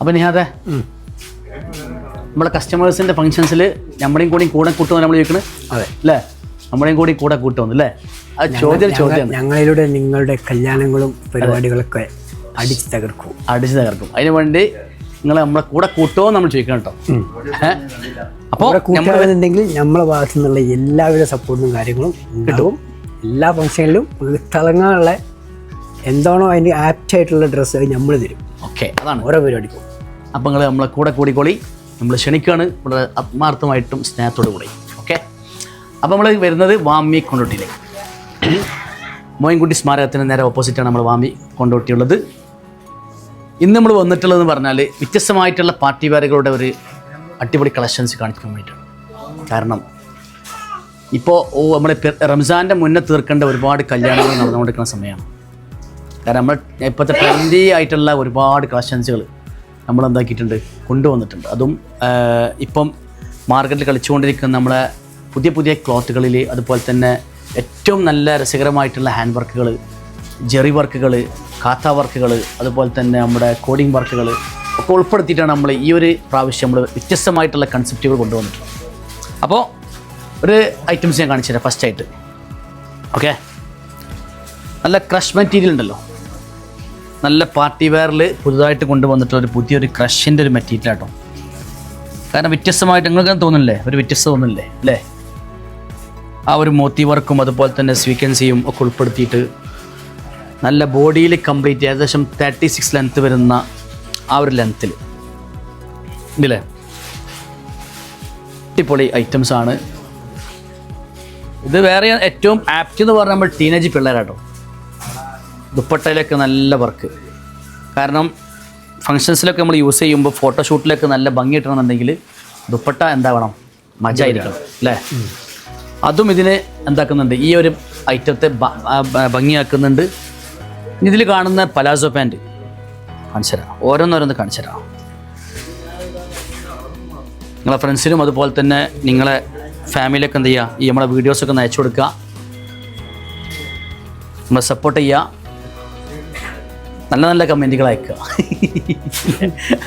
അപ്പം നിഹാദെ നമ്മളെ കസ്റ്റമേഴ്സിൻ്റെ ഫങ്ഷൻസിൽ നമ്മളെയും കൂടി കൂടെ കൂട്ടുമെന്ന് നമ്മൾ ചോദിക്കുന്നത് അതെ അല്ലേ നമ്മളെയും കൂടി കൂടെ കൂട്ടുമെന്ന് അല്ലേ അത് ചോദ്യം ഞങ്ങളിലൂടെ നിങ്ങളുടെ കല്യാണങ്ങളും പരിപാടികളൊക്കെ അടിച്ചു തകർക്കും അതിനു വേണ്ടി നിങ്ങൾ നമ്മളെ കൂടെ കൂട്ടുമോ നമ്മൾ ചോദിക്കണം കേട്ടോ. അപ്പോൾ കൂട്ടുകയാണെന്നുണ്ടെങ്കിൽ നമ്മളെ ഭാഗത്തു നിന്നുള്ള എല്ലാവിധ സപ്പോർട്ടും കാര്യങ്ങളും ഉണ്ടാവും. എല്ലാ ഫംഗ്ഷനിലും തിളങ്ങാനുള്ള എന്താണോ അതിൻ്റെ ആപ്റ്റായിട്ടുള്ള ഡ്രസ്സ് നമ്മൾ തരും. ഓക്കെ, അതാണ് ഓരോ പരിപാടിക്കും. അപ്പോൾ നിങ്ങൾ നമ്മളെ കൂടെ കൂടിക്കോളി, നമ്മൾ ക്ഷണിക്കുകയാണ് വളരെ ആത്മാർത്ഥമായിട്ടും സ്നേഹത്തോടു കൂടി. ഓക്കെ, അപ്പോൾ നമ്മൾ വരുന്നത് വാമി കൊണ്ടോട്ടിയിലേക്ക്. മോയിൻകുട്ടി സ്മാരകത്തിന് നേരെ ഓപ്പോസിറ്റാണ് നമ്മൾ വാമി കൊണ്ടോട്ടിയുള്ളത്. ഇന്ന് നമ്മൾ വന്നിട്ടുള്ളതെന്ന് പറഞ്ഞാൽ വ്യത്യസ്തമായിട്ടുള്ള പാർട്ടി വെയറുകളുടെ ഒരു അടിപൊളി കളക്ഷൻസ് കാണിക്കാൻ വേണ്ടിയിട്ടാണ്. കാരണം ഇപ്പോൾ നമ്മൾ റംസാൻ്റെ മുന്നേ തീർക്കേണ്ട ഒരുപാട് കല്യാണങ്ങൾ നടന്നുകൊണ്ടിരിക്കുന്ന സമയമാണ്. കാരണം നമ്മൾ ഇപ്പോഴത്തെ ട്രെൻഡി ആയിട്ടുള്ള ഒരുപാട് കളക്ഷൻസുകൾ നമ്മൾ എന്താക്കിയിട്ടുണ്ട്, കൊണ്ടുവന്നിട്ടുണ്ട്. അതും ഇപ്പം മാർക്കറ്റിൽ കളിച്ചുകൊണ്ടിരിക്കുന്ന നമ്മളെ പുതിയ പുതിയ ക്ലോത്തുകളിൽ, അതുപോലെ തന്നെ ഏറ്റവും നല്ല രസകരമായിട്ടുള്ള ഹാൻഡ് വർക്കുകൾ, ജെറി വർക്കുകൾ, കാത്ത വർക്കുകൾ, അതുപോലെ തന്നെ നമ്മുടെ കോഡിംഗ് വർക്കുകൾ ഒക്കെ ഉൾപ്പെടുത്തിയിട്ടാണ് നമ്മൾ ഈ ഒരു പ്രാവശ്യം നമ്മൾ വ്യത്യസ്തമായിട്ടുള്ള കൺസെപ്റ്റുകൾ കൊണ്ടുവന്നിട്ടുള്ളത്. അപ്പോൾ ഒരു ഐറ്റംസ് ഞാൻ കാണിച്ചു തരാം. ഫസ്റ്റ് ആയിട്ട് ഓക്കെ, നല്ല ക്രഷ് മെറ്റീരിയൽ ഉണ്ടല്ലോ, നല്ല പാർട്ടി വെയറിൽ പുതുതായിട്ട് കൊണ്ടുവന്നിട്ടുള്ള ഒരു പുതിയൊരു ക്രഷിൻ്റെ ഒരു മെറ്റീരിയൽ ആട്ടോ. കാരണം വ്യത്യസ്തമായിട്ട് നിങ്ങൾക്ക് തോന്നുന്നില്ലേ, ഒരു വ്യത്യസ്തത തോന്നുന്നില്ലേ അല്ലേ? ആ ഒരു മോത്തി വർക്കും അതുപോലെ തന്നെ സ്വീക്വൻസിയും ഒക്കെ ഉൾപ്പെടുത്തിയിട്ട് നല്ല ബോഡിയിൽ കംപ്ലീറ്റ് ഏകദേശം 36 ലെങ്ത്ത് വരുന്ന ആ ഒരു ലെങ്ത്തിൽ ഇല്ലേ, അടിപൊളി ഐറ്റംസാണ് ഇത്. വേറെ ഏറ്റവും ആപ്റ്റ് എന്ന് പറഞ്ഞാൽ നമ്മൾ ടീനേജ് പിള്ളേരാട്ടോ. ദുപ്പട്ടയിലൊക്കെ നല്ല വർക്ക്. കാരണം ഫങ്ഷൻസിലൊക്കെ നമ്മൾ യൂസ് ചെയ്യുമ്പോൾ ഫോട്ടോഷൂട്ടിലൊക്കെ നല്ല ഭംഗി കിട്ടണമെന്നുണ്ടെങ്കിൽ ദുപ്പട്ട എന്താവണം, മജായിരിക്കണം അല്ലേ? അതും ഇതിനെ എന്താക്കുന്നുണ്ട്, ഈ ഒരു ഐറ്റത്തെ ഭംഗിയാക്കുന്നുണ്ട്. ഇതിൽ കാണുന്ന പലാസോ പാൻറ്റ് കാണിച്ചു തരാം, ഓരോന്നോരോന്ന് കാണിച്ചു തരാം. നിങ്ങളെ ഫ്രണ്ട്സിനും അതുപോലെ തന്നെ നിങ്ങളെ ഫാമിലിയൊക്കെ എന്ത് ചെയ്യുക, ഈ നമ്മളെ വീഡിയോസൊക്കെ ഒന്ന് അയച്ചു കൊടുക്കുക, നമ്മളെ സപ്പോർട്ട് ചെയ്യുക, നല്ല നല്ല കമൻറ്റുകൾ അയക്കുക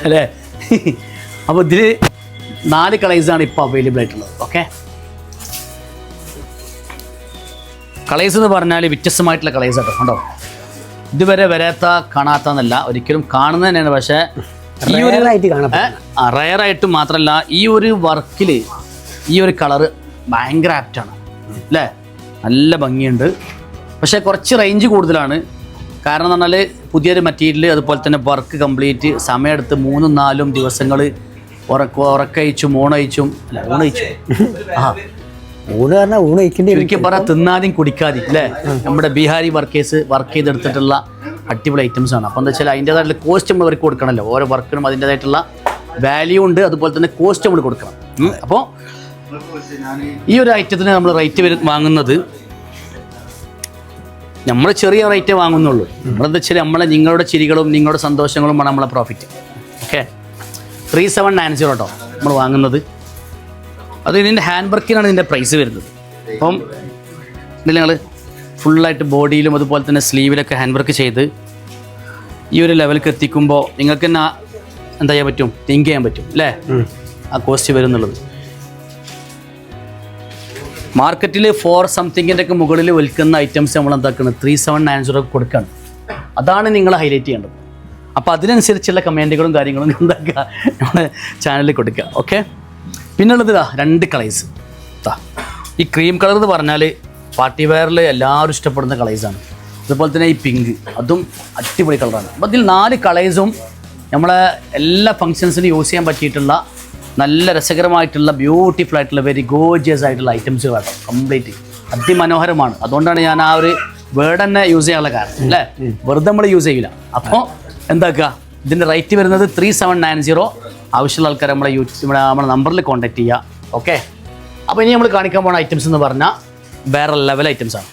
അല്ലേ? അപ്പോൾ ഇതിൽ 4 കളേഴ്സാണ് ഇപ്പോൾ അവൈലബിൾ ആയിട്ടുള്ളത്. ഓക്കെ, കളേഴ്സ് എന്ന് പറഞ്ഞാൽ വ്യത്യസ്തമായിട്ടുള്ള കളേഴ്സ് ആട്ടോ. കണ്ടോ, ഇതുവരെ വരാത്ത കാണാത്തന്നല്ല, ഒരിക്കലും കാണുന്നത് തന്നെയാണ്. പക്ഷേ ഈ ഒരു റയറായിട്ട് മാത്രമല്ല, ഈ ഒരു വർക്കിൽ ഈ ഒരു കളറ് ഭയങ്കര ആപ്റ്റാണ് അല്ലേ? നല്ല ഭംഗിയുണ്ട്. പക്ഷേ കുറച്ച് റേഞ്ച് കൂടുതലാണ്. കാരണം എന്ന് പറഞ്ഞാൽ പുതിയൊരു മെറ്റീരിയൽ, അതുപോലെ തന്നെ വർക്ക് കംപ്ലീറ്റ് സമയമെടുത്ത് 3-4 ദിവസങ്ങൾ ഉറക്കഴിച്ചും ഊണഴിച്ചും ശരിക്കും പറഞ്ഞാൽ തിന്നാതെയും കുടിക്കാതെയും അല്ലേ? നമ്മുടെ ബീഹാരി വർക്ക് ചെയ്തെടുത്തിട്ടുള്ള അടിപൊളി ഐറ്റംസ് ആണ്. അപ്പോൾ എന്താ വെച്ചാൽ അതിൻ്റേതായിട്ടുള്ള കോസ്റ്റ് നമ്മൾ അവർക്ക് കൊടുക്കണമല്ലോ. ഓരോ വർക്കിനും അതിൻ്റേതായിട്ടുള്ള വാല്യൂ ഉണ്ട്, അതുപോലെ തന്നെ കോസ്റ്റ് നമ്മൾ കൊടുക്കണം. അപ്പോൾ ഈ ഒരു ഐറ്റത്തിന് നമ്മൾ റേറ്റ് വാങ്ങുന്നത് നമ്മൾ ചെറിയ റേറ്റേ വാങ്ങുന്നുള്ളൂ. നമ്മളെന്താ വെച്ചാൽ നിങ്ങളുടെ ചിരികളും നിങ്ങളുടെ സന്തോഷങ്ങളുമാണ് നമ്മളെ പ്രോഫിറ്റ്. ഓക്കെ, 3790 കേട്ടോ നമ്മൾ വാങ്ങുന്നത്. അത് ഇതിൻ്റെ ഹാൻഡ് വർക്കിനാണ് ഇതിൻ്റെ പ്രൈസ് വരുന്നത്. അപ്പം ഇതിൽ ഞങ്ങൾ ഫുള്ളായിട്ട് ബോഡിയിലും അതുപോലെ തന്നെ സ്ലീവിലൊക്കെ ഹാൻഡ് വർക്ക് ചെയ്ത് ഈ ഒരു ലെവലിലേക്ക് എത്തിക്കുമ്പോൾ നിങ്ങൾക്ക് തന്നെ എന്താ ചെയ്യാൻ പറ്റും, തിങ്ക് ചെയ്യാൻ പറ്റും അല്ലേ, ആ കോസ്റ്റ് വരും എന്നുള്ളത്. മാർക്കറ്റിൽ 4 സംതിങ്ങിൻ്റെ ഒക്കെ മുകളിൽ വിൽക്കുന്ന ഐറ്റംസ് നമ്മൾ എന്താക്കുന്നത് 3790 കൊടുക്കുകയാണ്. അതാണ് നിങ്ങൾ ഹൈലൈറ്റ് ചെയ്യേണ്ടത്. അപ്പോൾ അതിനനുസരിച്ചുള്ള കമൻറ്റുകളും കാര്യങ്ങളും എന്താക്കുക നമ്മുടെ ചാനലിൽ കൊടുക്കുക. ഓക്കെ, പിന്നുള്ളത് 2 കളേഴ്സ്. ഈ ക്രീം കളർ എന്ന് പറഞ്ഞാൽ പാർട്ടി വെയറിൽ എല്ലാവരും ഇഷ്ടപ്പെടുന്ന കളേഴ്സാണ്. അതുപോലെ തന്നെ ഈ പിങ്ക്, അതും അടിപൊളി കളറാണ്. അപ്പോൾ ഇതിൽ 4 കളേഴ്സും നമ്മളെ എല്ലാ ഫങ്ഷൻസിനും യൂസ് ചെയ്യാൻ പറ്റിയിട്ടുള്ള നല്ല രസകരമായിട്ടുള്ള ബ്യൂട്ടിഫുൾ ആയിട്ടുള്ള വെരി ഗോർജിയസ് ആയിട്ടുള്ള ഐറ്റംസുകളാണ്. കംപ്ലീറ്റ് അതിമനോഹരമാണ്. അതുകൊണ്ടാണ് ഞാൻ ആ ഒരു വേർഡ് തന്നെ യൂസ് ചെയ്യാനുള്ള കാരണം അല്ലേ? വെറുതെ നമ്മൾ യൂസ് ചെയ്യില്ല. അപ്പോൾ എന്താക്കുക, ഇതിൻ്റെ റേറ്റ് വരുന്നത് 3790. ആവശ്യമുള്ള ആൾക്കാർ നമ്മുടെ നമ്പറിൽ കോൺടാക്ട് ചെയ്യുക. ഓക്കെ, അപ്പോൾ ഇനി നമ്മൾ കാണിക്കാൻ പോകുന്ന ഐറ്റംസ് എന്ന് പറഞ്ഞാൽ വേറെ ലെവൽ ഐറ്റംസാണ്.